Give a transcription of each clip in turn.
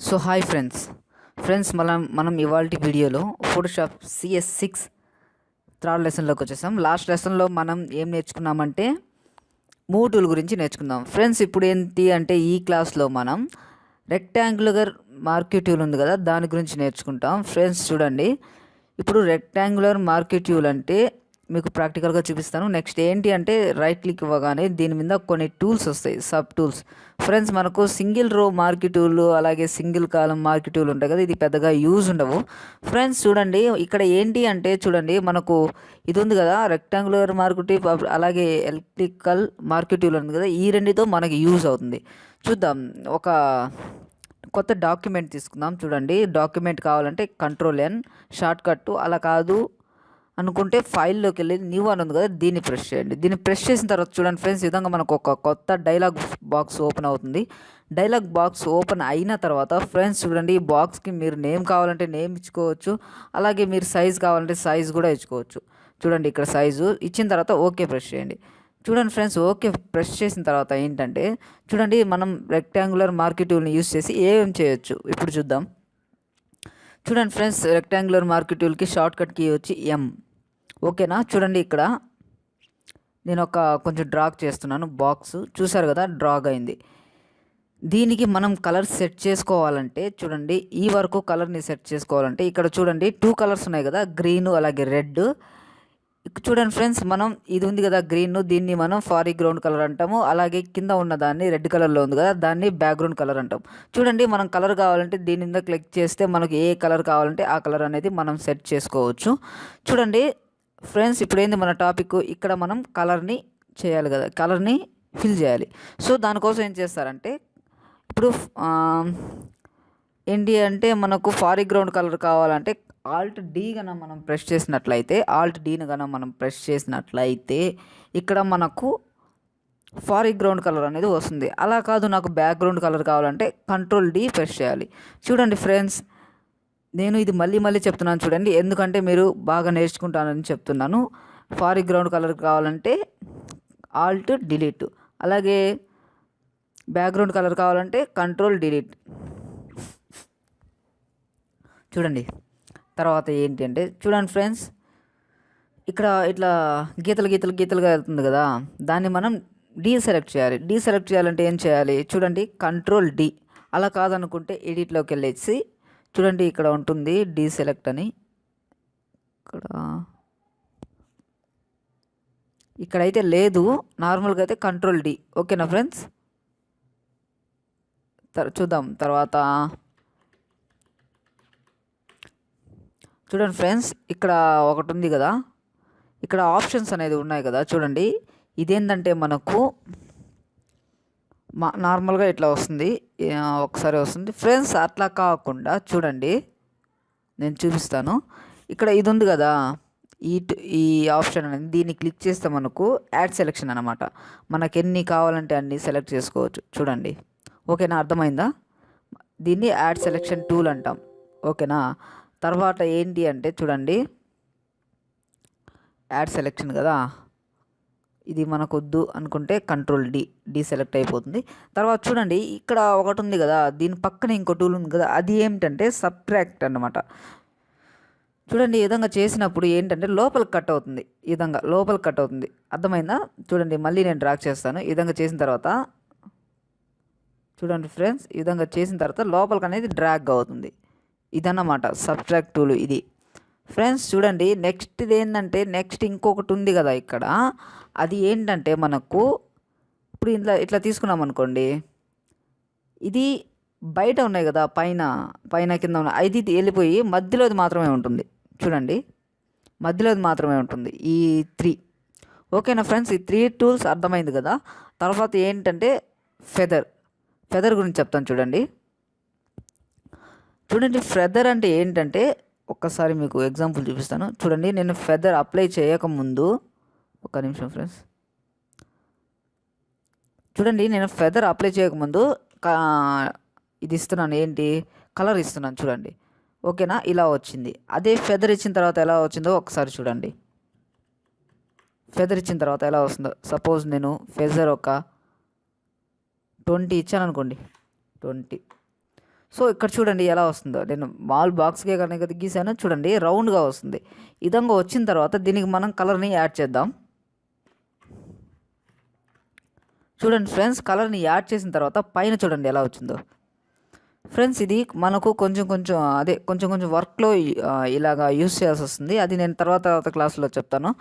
So hi friends మనం ఇవాళ వీడియోలో ఫోటోషాప్ CS6 థర్డ్ లెసన్లోకి వచ్చేసాం. లాస్ట్ లెసన్లో మనం ఏం నేర్చుకున్నామంటే మూవ్ టూల్ గురించి నేర్చుకుందాం. ఫ్రెండ్స్ ఇప్పుడు ఏంటి అంటే ఈ క్లాస్లో మనం రెక్టాంగులర్ మార్క్యూ టూల్ ఉంది కదా, దాని గురించి నేర్చుకుంటాం. ఫ్రెండ్స్ చూడండి, ఇప్పుడు రెక్టాంగులర్ మార్క్యూ టూల్ అంటే మీకు ప్రాక్టికల్గా చూపిస్తాను. నెక్స్ట్ ఏంటి అంటే రైట్ క్లిక్ ఇవ్వగానే దీని మీద కొన్ని టూల్స్ వస్తాయి, సబ్ టూల్స్. ఫ్రెండ్స్ మనకు సింగిల్ రో మార్క్యూ టూల్ అలాగే సింగిల్ కాలం మార్క్యూ టూల్ ఉంటాయి కదా, ఇది పెద్దగా యూజ్ ఉండవు. ఫ్రెండ్స్ చూడండి, ఇక్కడ ఏంటి అంటే చూడండి, మనకు ఇది ఉంది కదా రెక్టాంగులర్ మార్క్యూ టూల్ అలాగే ఎలిప్టికల్ మార్క్యూ టూల్ ఉంది కదా, ఈ రెండితో మనకి యూజ్ అవుతుంది. చూద్దాం, ఒక కొత్త డాక్యుమెంట్ తీసుకుందాం. చూడండి, డాక్యుమెంట్ కావాలంటే Ctrl+N షార్ట్ కట్, అలా కాదు అనుకుంటే ఫైల్లోకి వెళ్ళి న్యూ అని ఉంది కదా, దీన్ని ప్రెస్ చేయండి. దీన్ని ప్రెస్ చేసిన తర్వాత చూడండి ఫ్రెండ్స్, ఈ విధంగా మనకు ఒక కొత్త డైలాగ్ బాక్స్ ఓపెన్ అవుతుంది. డైలాగ్ బాక్స్ ఓపెన్ అయిన తర్వాత ఫ్రెండ్స్ చూడండి, ఈ బాక్స్కి మీరు నేమ్ కావాలంటే నేమ్ ఇచ్చుకోవచ్చు, అలాగే మీరు సైజ్ కావాలంటే సైజ్ కూడా ఇచ్చుకోవచ్చు. చూడండి, ఇక్కడ సైజు ఇచ్చిన తర్వాత ఓకే ప్రెస్ చేయండి. చూడండి ఫ్రెండ్స్, ఓకే ప్రెస్ చేసిన తర్వాత ఏంటంటే చూడండి, మనం రెక్టాంగులర్ మార్క్యూ టూల్ని యూస్ చేసి ఏం చేయొచ్చు ఇప్పుడు చూద్దాం. చూడండి ఫ్రెండ్స్, రెక్టాంగులర్ మార్క్యూ టూల్కి షార్ట్ కట్ కీ వచ్చి M. ఓకేనా? చూడండి, ఇక్కడ నేను కొంచెం డ్రాగ్ చేస్తున్నాను. బాక్స్ చూసారు కదా, డ్రాగ్ అయింది. దీనికి మనం కలర్ సెట్ చేసుకోవాలంటే చూడండి, ఈ వరకు కలర్ని సెట్ చేసుకోవాలంటే ఇక్కడ చూడండి 2 కలర్స్ ఉన్నాయి కదా, గ్రీన్ అలాగే రెడ్. చూడండి ఫ్రెండ్స్, మనం ఇది ఉంది కదా గ్రీన్, దీన్ని మనం ఫారిగ్రౌండ్ కలర్ అంటాము. అలాగే కింద ఉన్న దాన్ని రెడ్ కలర్లో ఉంది కదా, దాన్ని బ్యాక్గ్రౌండ్ కలర్ అంటాం. చూడండి, మనం కలర్ కావాలంటే దీని మీద క్లిక్ చేస్తే మనకు ఏ కలర్ కావాలంటే ఆ కలర్ అనేది మనం సెట్ చేసుకోవచ్చు. చూడండి ఫ్రెండ్స్, ఇప్పుడు ఏంది మన టాపిక్, ఇక్కడ మనం కలర్ని చేయాలి కదా, కలర్ని ఫిల్ చేయాలి. సో దానికోసం ఏం చేస్తారంటే ఇప్పుడు ఏంటి అంటే మనకు ఫారిగ్రౌండ్ కలర్ కావాలంటే Alt+D కన్నా మనం ప్రెస్ చేసినట్లయితే, Alt+Dని కన్నా మనం ప్రెస్ చేసినట్లయితే ఇక్కడ మనకు ఫారిగ్రౌండ్ కలర్ అనేది వస్తుంది. అలా కాదు, నాకు బ్యాక్గ్రౌండ్ కలర్ కావాలంటే Ctrl+D ప్రెస్ చేయాలి. చూడండి ఫ్రెండ్స్, నేను ఇది మళ్ళీ చెప్తున్నాను చూడండి, ఎందుకంటే మీరు బాగా నేర్చుకుంటానని చెప్తున్నాను. ఫారిగ్రౌండ్ కలర్ కావాలంటే Alt+Delete, అలాగే బ్యాక్గ్రౌండ్ కలర్ కావాలంటే Ctrl+Delete. చూడండి, తర్వాత ఏంటి అంటే చూడండి ఫ్రెండ్స్, ఇక్కడ ఇట్లా గీతలుగా వెళ్తుంది కదా, దాన్ని మనం డీసెలెక్ట్ చేయాలి. డీసెలెక్ట్ చేయాలంటే ఏం చేయాలి? చూడండి, Ctrl+D. అలా కాదనుకుంటే ఎడిట్లోకి వెళ్ళేసి చూడండి, ఇక్కడ ఉంటుంది డీసెలెక్ట్ అని. ఇక్కడైతే లేదు, నార్మల్గా అయితే Ctrl+D. ఓకేనా ఫ్రెండ్స్? చూద్దాం తర్వాత. చూడండి ఫ్రెండ్స్, ఇక్కడ ఒకటి ఉంది కదా, ఇక్కడ ఆప్షన్స్ అనేది ఉన్నాయి కదా. చూడండి, ఇదేంటంటే మనకు నార్మల్గా ఇట్లా వస్తుంది, ఒకసారి వస్తుంది. ఫ్రెండ్స్ అట్లా కాకుండా చూడండి, నేను చూపిస్తాను. ఇక్కడ ఇది ఉంది కదా, ఈ ఆప్షన్ అనేది, దీన్ని క్లిక్ చేస్తే మనకు యాడ్ సెలెక్షన్ అనమాట. మనకు ఎన్ని కావాలంటే అన్ని సెలెక్ట్ చేసుకోవచ్చు. చూడండి, ఓకేనా? అర్థమైందా? దీన్ని యాడ్ సెలెక్షన్ టూల్ అంటాం. ఓకేనా? తర్వాత ఏంటి అంటే చూడండి, యాడ్ సెలెక్షన్ కదా, ఇది మనకు వద్దు అనుకుంటే Ctrl+D, డీసెలెక్ట్ అయిపోతుంది. తర్వాత చూడండి, ఇక్కడ ఒకటి ఉంది కదా, దీని పక్కన ఇంకో టూల్ ఉంది కదా, అది ఏమిటంటే సబ్ట్రాక్ట్ అన్నమాట. చూడండి, ఈ విధంగా చేసినప్పుడు ఏంటంటే లోపలికి కట్ అవుతుంది, ఈ విధంగా లోపలికి కట్ అవుతుంది. అర్థమైందా? చూడండి, మళ్ళీ నేను డ్రాగ్ చేస్తాను. ఈ విధంగా చేసిన తర్వాత చూడండి ఫ్రెండ్స్, ఈ విధంగా చేసిన తర్వాత లోపలికి అనేది డ్రాగ్ అవుతుంది. ఇదన్నమాట సబ్ట్రాక్ట్ టూల్ ఇది. ఫ్రెండ్స్ చూడండి, నెక్స్ట్ ఇది ఏంటంటే నెక్స్ట్ ఇంకొకటి ఉంది కదా ఇక్కడ, అది ఏంటంటే మనకు ఇప్పుడు ఇట్లా తీసుకున్నాం అనుకోండి, ఇది బయట ఉన్నాయి కదా, పైన కింద ఉన్నాయి, ఇది వెళ్ళిపోయి మధ్యలోది మాత్రమే ఉంటుంది. చూడండి, మధ్యలోది మాత్రమే ఉంటుంది ఈ 3. ఓకేనా ఫ్రెండ్స్? ఈ 3 టూల్స్ అర్థమైంది కదా. తర్వాత ఏంటంటే ఫెదర్ గురించి చెప్తాను. చూడండి ఫెదర్ అంటే ఏంటంటే ఒక్కసారి మీకు ఎగ్జాంపుల్ చూపిస్తాను. చూడండి, నేను ఫెదర్ అప్లై చేయకముందు, ఒక నిమిషం ఫ్రెండ్స్, చూడండి, నేను ఫెదర్ అప్లై చేయకముందు ఇది ఇస్తున్నాను, ఏంటి కలర్ ఇస్తున్నాను. చూడండి, ఓకేనా? ఇలా వచ్చింది. అదే ఫెదర్ ఇచ్చిన తర్వాత ఎలా వచ్చిందో ఒకసారి చూడండి. ఫెదర్ ఇచ్చిన తర్వాత ఎలా వస్తుందో, సపోజ్ నేను ఫెదర్ 20 ఇచ్చాను అనుకోండి, 20. సో ఇక్కడ చూడండి ఎలా వస్తుందో, నేను మాల్ బాక్స్కే కనుక గీసాను చూడండి రౌండ్గా వస్తుంది. ఈ విధంగా వచ్చిన తర్వాత దీనికి మనం కలర్ని యాడ్ చేద్దాం. చూడండి ఫ్రెండ్స్, కలర్ని యాడ్ చేసిన తర్వాత పైన చూడండి ఎలా వచ్చిందో. ఫ్రెండ్స్ ఇది మనకు కొంచెం కొంచెం వర్క్లో ఇలాగా యూస్ చేయాల్సి వస్తుంది. అది నేను తర్వాత క్లాస్లో చెప్తాను.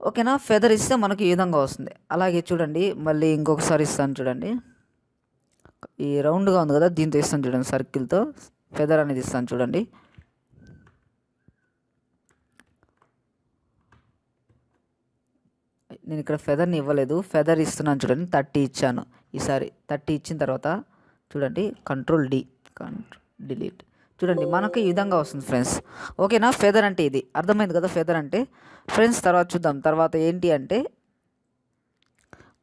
ఓకేనా. ఫెదర్ ఇస్తే మనకి ఈ విధంగా వస్తుంది. అలాగే చూడండి మళ్ళీ ఇంకొకసారి ఇస్తాను చూడండి. ఈ రౌండ్గా ఉంది కదా, దీంతో ఇస్తాను చూడండి, సర్కిల్తో ఫెదర్ అనేది ఇస్తాను చూడండి. నేను ఇక్కడ ఫెదర్ని ఇవ్వలేదు, ఫెదర్ ఇస్తున్నాను చూడండి. 30 ఇచ్చాను ఈసారి. 30 ఇచ్చిన తర్వాత చూడండి కంట్రోల్ డిలీట్. చూడండి మనకి ఈ విధంగా వస్తుంది ఫ్రెండ్స్. ఓకేనా. ఫెదర్ అంటే ఇది అర్థమైంది కదా, ఫెదర్ అంటే. ఫ్రెండ్స్ తర్వాత చూద్దాం. తర్వాత ఏంటి అంటే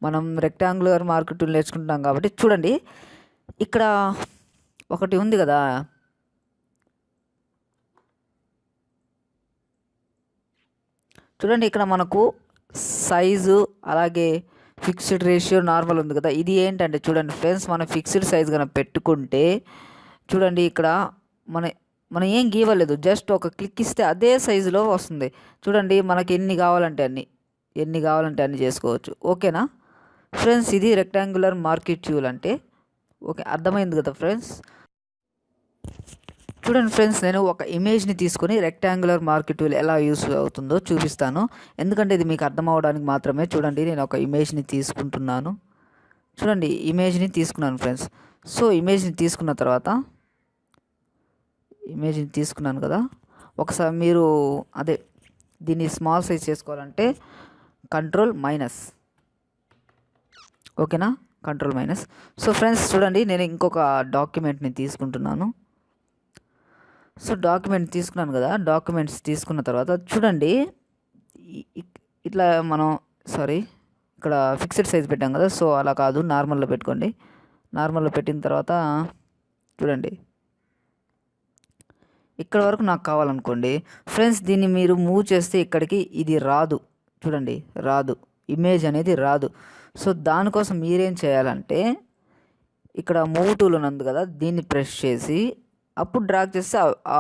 మనం రెక్టాంగులర్ మార్క్ టూల్ నేర్చుకుంటున్నాం కాబట్టి చూడండి ఇక్కడ ఒకటి ఉంది కదా, చూడండి ఇక్కడ మనకు సైజు అలాగే ఫిక్స్డ్ రేషియో నార్మల్ ఉంది కదా. ఇది ఏంటంటే చూడండి ఫ్రెండ్స్, మనం ఫిక్స్డ్ సైజ్ కనుక పెట్టుకుంటే చూడండి ఇక్కడ మనం ఏం గీయలేదు, జస్ట్ ఒక క్లిక్ ఇస్తే అదే సైజులో వస్తుంది. చూడండి మనకి ఎన్ని కావాలంటే అన్ని చేసుకోవచ్చు. ఓకేనా ఫ్రెండ్స్, ఇది రెక్టాంగులర్ మార్కీ టూల్ అంటే. ఓకే, అర్థమైంది కదా ఫ్రెండ్స్. చూడండి ఫ్రెండ్స్, నేను ఒక ఇమేజ్ని తీసుకొని రెక్టాంగులర్ మార్కీ టూల్ ఎలా యూస్ అవుతుందో చూపిస్తాను. ఎందుకంటే ఇది మీకు అర్థం అవ్వడానికి మాత్రమే. చూడండి నేను ఒక ఇమేజ్ని తీసుకుంటున్నాను. చూడండి ఇమేజ్ని తీసుకున్నాను ఫ్రెండ్స్. సో ఇమేజ్ని తీసుకున్న తర్వాత ఇమేజ్ని తీసుకున్నాను కదా, ఒకసారి మీరు దీన్ని స్మాల్ సైజ్ చేసుకోవాలంటే కంట్రోల్ మైనస్. ఓకేనా, కంట్రోల్ మైనస్. సో ఫ్రెండ్స్ చూడండి నేను ఇంకొక డాక్యుమెంట్ని తీసుకుంటున్నాను. సో డాక్యుమెంట్ తీసుకున్నాను కదా, డాక్యుమెంట్స్ తీసుకున్న తర్వాత చూడండి ఇట్లా మనం ఇక్కడ ఫిక్స్డ్ సైజ్ పెట్టాం కదా, సో అలా కాదు, నార్మల్లో పెట్టుకోండి. నార్మల్లో పెట్టిన తర్వాత చూడండి ఇక్కడ వరకు నాకు కావాలనుకోండి ఫ్రెండ్స్, దీన్ని మీరు మూవ్ చేస్తే ఇక్కడికి ఇది రాదు. చూడండి రాదు, ఇమేజ్ అనేది రాదు. సో దానికోసం మీరేం చేయాలంటే ఇక్కడ మూవ్ టూల్ ఉన్నది కదా, దీన్ని ప్రెస్ చేసి అప్పుడు డ్రాగ్ చేస్తే ఆ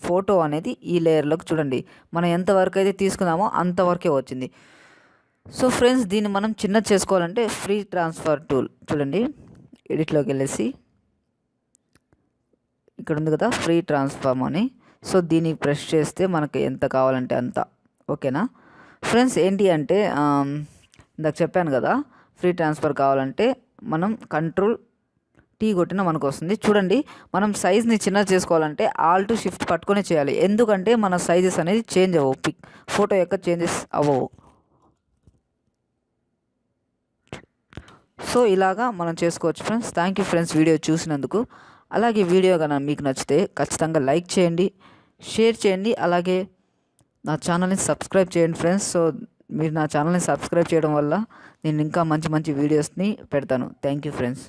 ఫోటో అనేది ఈ లేయర్లోకి చూడండి మనం ఎంతవరకు అయితే తీసుకున్నామో అంతవరకే వచ్చింది. సో ఫ్రెండ్స్ దీన్ని మనం చిన్న చేసుకోవాలంటే ఫ్రీ ట్రాన్స్ఫర్ టూల్ చూడండి, ఎడిట్లోకి వెళ్ళేసి ఇక్కడ ఉంది కదా ఫ్రీ ట్రాన్స్ఫార్మ్ అని. సో దీన్ని ప్రెస్ చేస్తే మనకి ఎంత కావాలంటే అంత. ఓకేనా ఫ్రెండ్స్, ఏంటి అంటే ఇందాక చెప్పాను కదా, ఫ్రీ ట్రాన్స్ఫర్ కావాలంటే మనం కంట్రోల్ టీ కొట్టినా మనకు వస్తుంది. చూడండి మనం సైజ్ని చిన్న చేసుకోవాలంటే ఆల్ట్ షిఫ్ట్ పట్టుకొని చేయాలి, ఎందుకంటే మన సైజెస్ అనేది చేంజ్ అవ్వవు, ఫోటో యొక్క చేంజెస్ అవ్వవు. సో ఇలాగా మనం చేసుకోవచ్చు friends. Thank you friends video చూసినందుకు. అలాగే వీడియో కనుక మీకు నచ్చితే ఖచ్చితంగా లైక్ చేయండి, షేర్ చేయండి, అలాగే నా ఛానల్ని సబ్స్క్రైబ్ చేయండి ఫ్రెండ్స్. సో మీరు నా ఛానల్ని సబ్స్క్రైబ్ చేయడం వల్ల నేను ఇంకా మంచి వీడియోస్ని పెడతాను. Thank you friends.